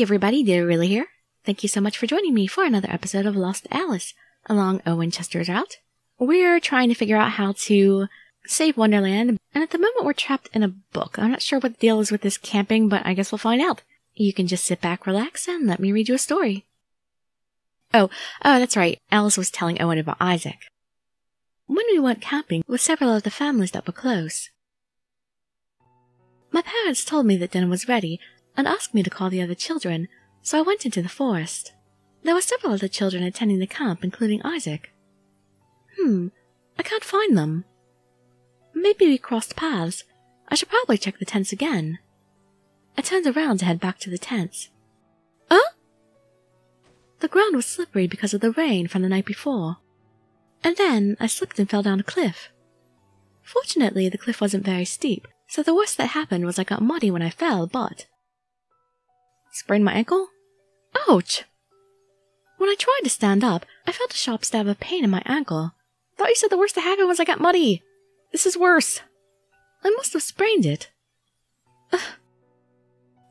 Hey everybody, Dirili here. Thank you so much for joining me for another episode of Lost Alice along Owen Chester's route. We're trying to figure out how to save Wonderland, and at the moment we're trapped in a book. I'm not sure what the deal is with this camping, but I guess we'll find out. You can just sit back, relax, and let me read you a story. Oh, that's right. Alice was telling Owen about Isaac. When we went camping with several of the families that were close, my parents told me that dinner was ready and asked me to call the other children, so I went into the forest. There were several other children attending the camp, including Isaac. I can't find them. Maybe we crossed paths. I should probably check the tents again. I turned around to head back to the tents. The ground was slippery because of the rain from the night before. And then I slipped and fell down a cliff. Fortunately, the cliff wasn't very steep, so the worst that happened was I got muddy when I fell, but... Sprained my ankle? Ouch! When I tried to stand up, I felt a sharp stab of pain in my ankle. Thought you said the worst that happened was I got muddy. This is worse. I must have sprained it.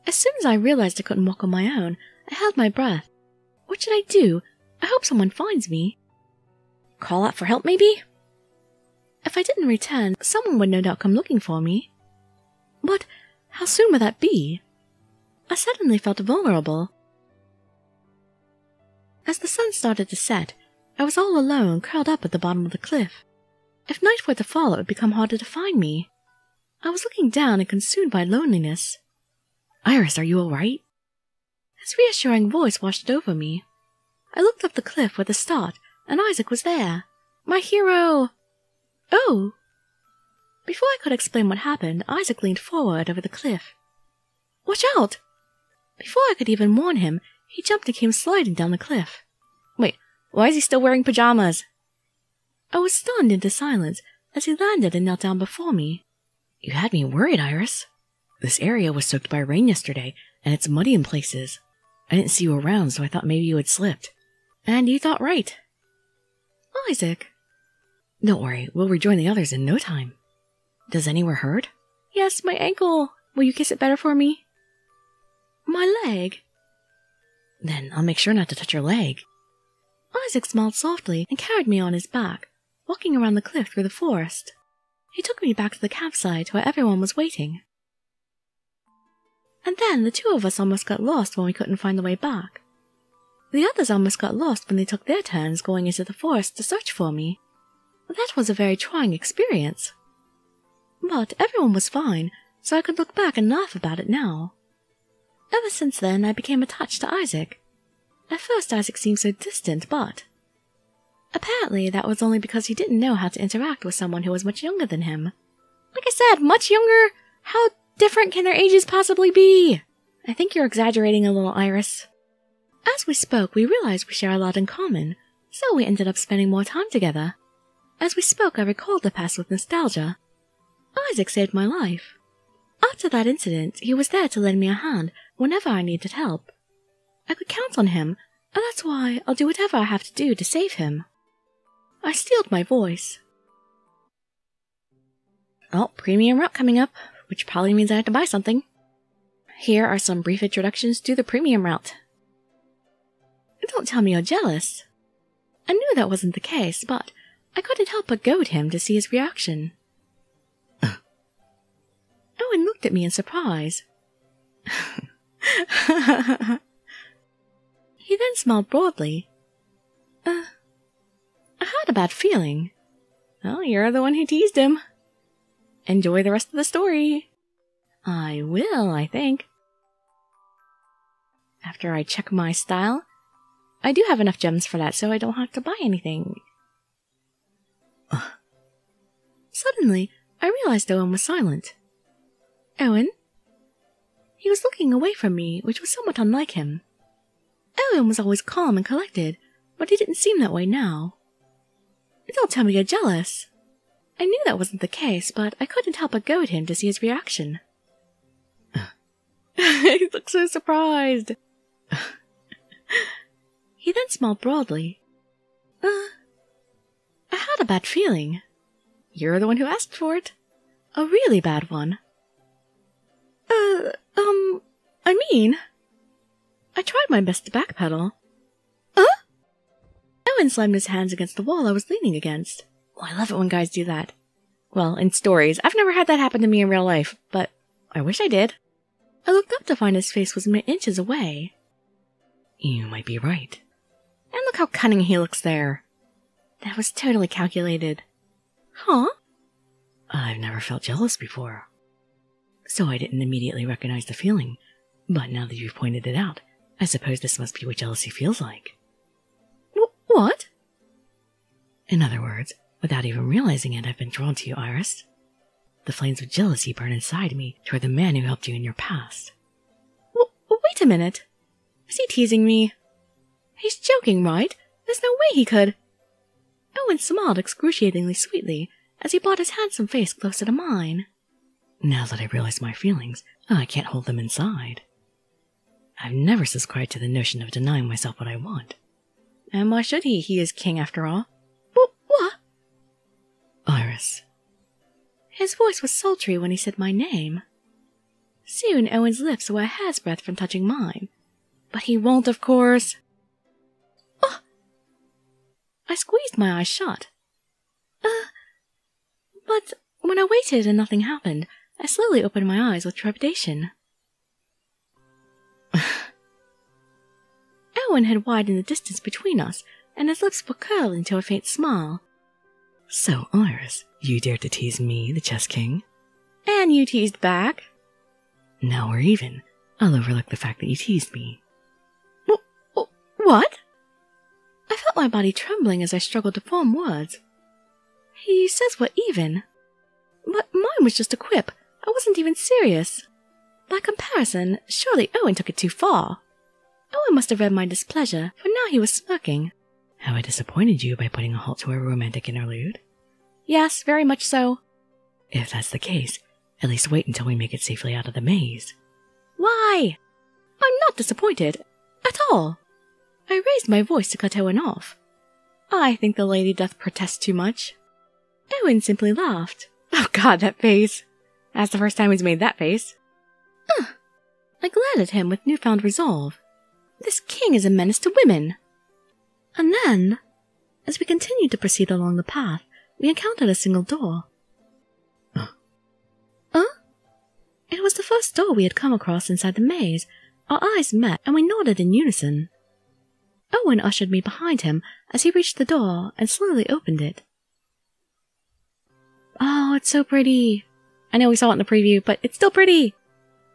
As soon as I realized I couldn't walk on my own, I held my breath. What should I do? I hope someone finds me. Call out for help, maybe? If I didn't return, someone would no doubt come looking for me. But how soon would that be? I suddenly felt vulnerable. As the sun started to set, I was all alone, curled up at the bottom of the cliff. If night were to fall, it would become harder to find me. I was looking down and consumed by loneliness. Iris, are you all right? His reassuring voice washed over me. I looked up the cliff with a start, and Isaac was there. My hero! Oh! Before I could explain what happened, Isaac leaned forward over the cliff. Watch out! Before I could even warn him, he jumped and came sliding down the cliff. Wait, why is he still wearing pajamas? I was stunned into silence as he landed and knelt down before me. You had me worried, Iris. This area was soaked by rain yesterday, and it's muddy in places. I didn't see you around, so I thought maybe you had slipped. And you thought right. Isaac. Don't worry, we'll rejoin the others in no time. Does anywhere hurt? Yes, my ankle. Will you kiss it better for me? My leg. Then I'll make sure not to touch your leg. Isaac smiled softly and carried me on his back, walking around the cliff through the forest. He took me back to the campsite where everyone was waiting. And then the two of us almost got lost when we couldn't find the way back. The others almost got lost when they took their turns going into the forest to search for me. That was a very trying experience. But everyone was fine, so I could look back and laugh about it now. Ever since then, I became attached to Isaac. At first, Isaac seemed so distant, but... apparently, that was only because he didn't know how to interact with someone who was much younger than him. Like I said, much younger? How different can their ages possibly be? I think you're exaggerating a little, Iris. As we spoke, we realized we share a lot in common, so we ended up spending more time together. As we spoke, I recalled the past with nostalgia. Isaac saved my life. After that incident, he was there to lend me a hand whenever I needed help. I could count on him, and that's why I'll do whatever I have to do to save him. I steeled my voice. Oh, premium route coming up, which probably means I have to buy something. Here are some brief introductions to the premium route. Don't tell me you're jealous. I knew that wasn't the case, but I couldn't help but goad him to see his reaction. Owen looked at me in surprise. He then smiled broadly. I had a bad feeling. Well, you're the one who teased him. Enjoy the rest of the story. I will, I think. After I check my style, I do have enough gems for that, so I don't have to buy anything. Suddenly, I realized Owen was silent. Owen? He was looking away from me, which was somewhat unlike him. Owen was always calm and collected, but he didn't seem that way now. Don't tell me you're jealous. I knew that wasn't the case, but I couldn't help but goad him to see his reaction. He looked so surprised. He then smiled broadly. I had a bad feeling. You're the one who asked for it. A really bad one. I mean... I tried my best to backpedal. Owen slammed his hands against the wall I was leaning against. Oh, I love it when guys do that. Well, in stories. I've never had that happen to me in real life, but I wish I did. I looked up to find his face was mere inches away. You might be right. And look how cunning he looks there. That was totally calculated. Huh? I've never felt jealous before. So I didn't immediately recognize the feeling. But now that you've pointed it out, I suppose this must be what jealousy feels like. What? In other words, without even realizing it, I've been drawn to you, Iris. The flames of jealousy burn inside me toward the man who helped you in your past. Wait a minute. Is he teasing me? He's joking, right? There's no way he could. Owen smiled excruciatingly sweetly as he brought his handsome face closer to mine. Now that I realize my feelings, I can't hold them inside. I've never subscribed to the notion of denying myself what I want. And why should he? He is king after all. What? Iris. His voice was sultry when he said my name. Soon Owen's lips were a hair's breadth from touching mine. But he won't, of course. I squeezed my eyes shut. But when I waited and nothing happened, I slowly opened my eyes with trepidation. Owen had widened the distance between us, and his lips were curled into a faint smile. So, Iris, you dared to tease me, the chess king? And you teased back? Now we're even. I'll overlook the fact that you teased me. What? I felt my body trembling as I struggled to form words. He says we're even. But mine was just a quip. I wasn't even serious. By comparison, surely Owen took it too far. Owen must have read my displeasure, for now he was smirking. Have I disappointed you by putting a halt to our romantic interlude? Yes, very much so. If that's the case, at least wait until we make it safely out of the maze. Why? I'm not disappointed. At all. I raised my voice to cut Owen off. I think the lady doth protest too much. Owen simply laughed. Oh God, that face. That's the first time he's made that face. I glared at him with newfound resolve. This king is a menace to women. And then, as we continued to proceed along the path, we encountered a single door. It was the first door we had come across inside the maze. Our eyes met, and we nodded in unison. Owen ushered me behind him as he reached the door and slowly opened it. Oh, it's so pretty. I know we saw it in the preview, but it's still pretty.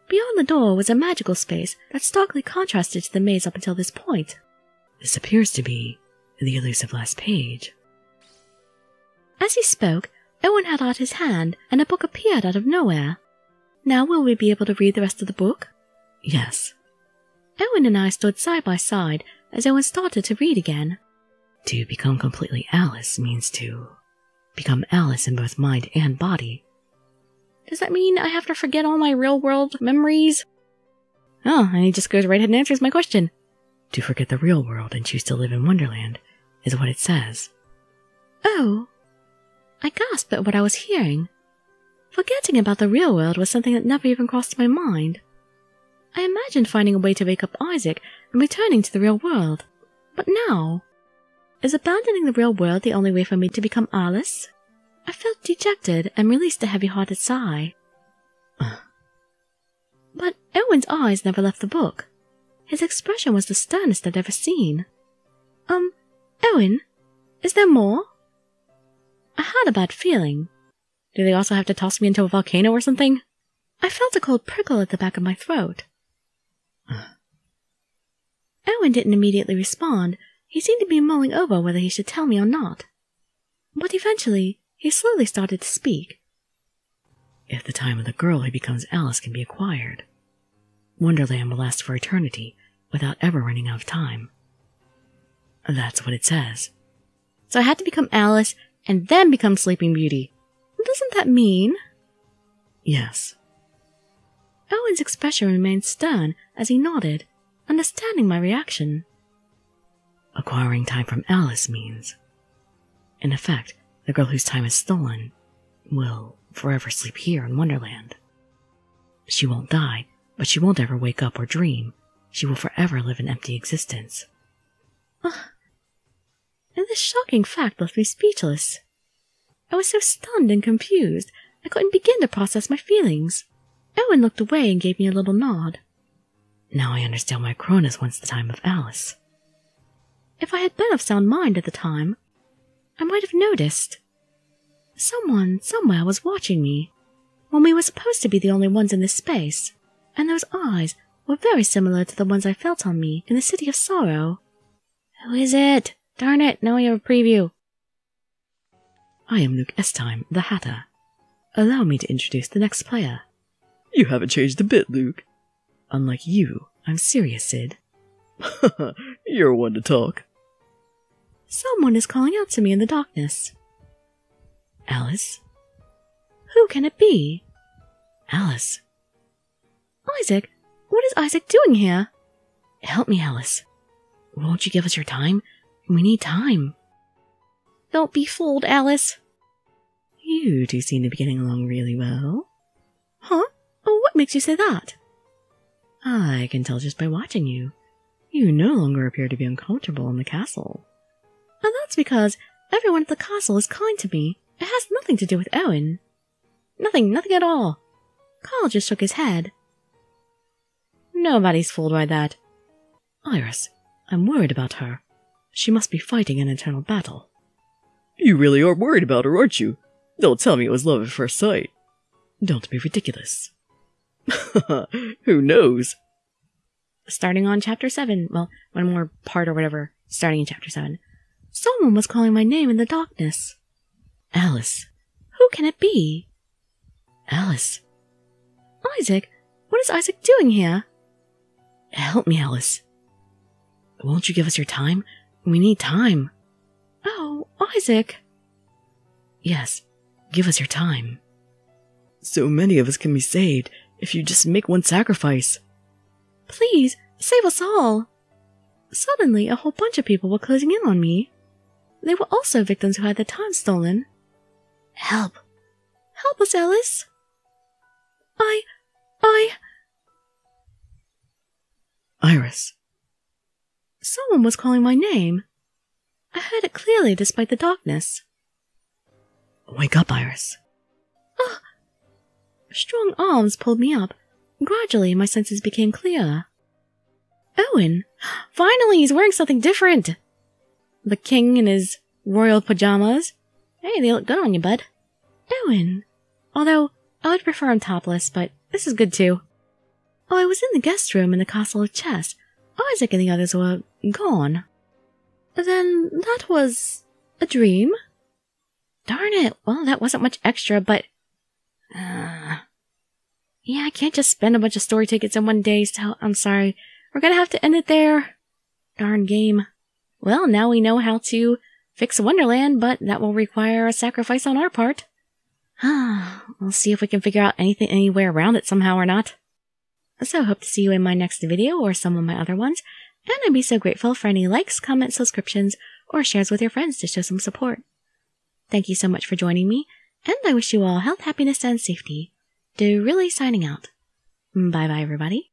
Beyond the door was a magical space that starkly contrasted to the maze up until this point. This appears to be the elusive last page. As he spoke, Owen held out his hand, and a book appeared out of nowhere. Now will we be able to read the rest of the book? Yes. Owen and I stood side by side as Owen started to read again. To become completely Alice means to become Alice in both mind and body. Does that mean I have to forget all my real-world memories? Oh, and he just goes right ahead and answers my question. To forget the real world and choose to live in Wonderland is what it says. Oh. I gasped at what I was hearing. Forgetting about the real world was something that never even crossed my mind. I imagined finding a way to wake up Isaac and returning to the real world. But now, is abandoning the real world the only way for me to become Alice? I felt dejected and released a heavy-hearted sigh. But Owen's eyes never left the book. His expression was the sternest I'd ever seen. Owen, is there more? I had a bad feeling. Do they also have to toss me into a volcano or something? I felt a cold prickle at the back of my throat. Owen didn't immediately respond. He seemed to be mulling over whether he should tell me or not. But eventually, he slowly started to speak. If the time of the girl who becomes Alice can be acquired, Wonderland will last for eternity without ever running out of time. That's what it says. So I had to become Alice and then become Sleeping Beauty. Doesn't that mean? Yes. Owen's expression remained stern as he nodded, understanding my reaction. Acquiring time from Alice means, in effect, the girl whose time is stolen will forever sleep here in Wonderland. She won't die, but she won't ever wake up or dream, She will forever live an empty existence. And this shocking fact left me speechless. I was so stunned and confused, I couldn't begin to process my feelings. Owen looked away and gave me a little nod. Now I understand why Cronus wants the time of Alice. If I had been of sound mind at the time, I might have noticed. Someone, somewhere, was watching me, when we were supposed to be the only ones in this space, and those eyes were very similar to the ones I felt on me in the City of Sorrow. Who is it? Darn it, now we have a preview. I am Luke Estime, the Hatter. Allow me to introduce the next player. You haven't changed a bit, Luke. Unlike you, I'm serious, Sid. You're one to talk. Someone is calling out to me in the darkness. Alice? Who can it be? Alice. Isaac? What is Isaac doing here? Help me, Alice. Won't you give us your time? We need time. Don't be fooled, Alice. You two seem to be getting along really well. Huh? Oh, what makes you say that? I can tell just by watching you. You no longer appear to be uncomfortable in the castle. And that's because everyone at the castle is kind to me. It has nothing to do with Owen. Nothing at all. Carl just shook his head. Nobody's fooled by that. Iris, I'm worried about her. She must be fighting an internal battle. You really are worried about her, aren't you? Don't tell me it was love at first sight. Don't be ridiculous. Who knows? Starting on chapter 7, well, one more part or whatever, starting in chapter 7. Someone was calling my name in the darkness. Alice. Who can it be? Alice. Isaac? What is Isaac doing here? Help me, Alice. Won't you give us your time? We need time. Oh, Isaac. Yes, give us your time. So many of us can be saved if you just make one sacrifice. Please, save us all. Suddenly, a whole bunch of people were closing in on me. They were also victims who had their time stolen. Help. Help us, Alice. Iris. Someone was calling my name. I heard it clearly despite the darkness. Wake up, Iris. Strong arms pulled me up. Gradually, my senses became clearer. Owen! Finally, he's wearing something different! The king in his royal pajamas. Hey, they look good on you, bud. Owen! Although, I would prefer him topless, but this is good too. Oh, I was in the guest room in the Castle of Chess. Isaac and the others were gone. Then that was a dream? Darn it, well, that wasn't much extra, but... Yeah, I can't just spend a bunch of story tickets in one day, so I'm sorry. We're gonna have to end it there. Darn game. Well, now we know how to fix Wonderland, but that will require a sacrifice on our part. We'll see if we can figure out any way around it somehow or not. So hope to see you in my next video or some of my other ones, and I'd be so grateful for any likes, comments, subscriptions, or shares with your friends to show some support. Thank you so much for joining me, and I wish you all health, happiness, and safety. Dirili signing out. Bye-bye, everybody.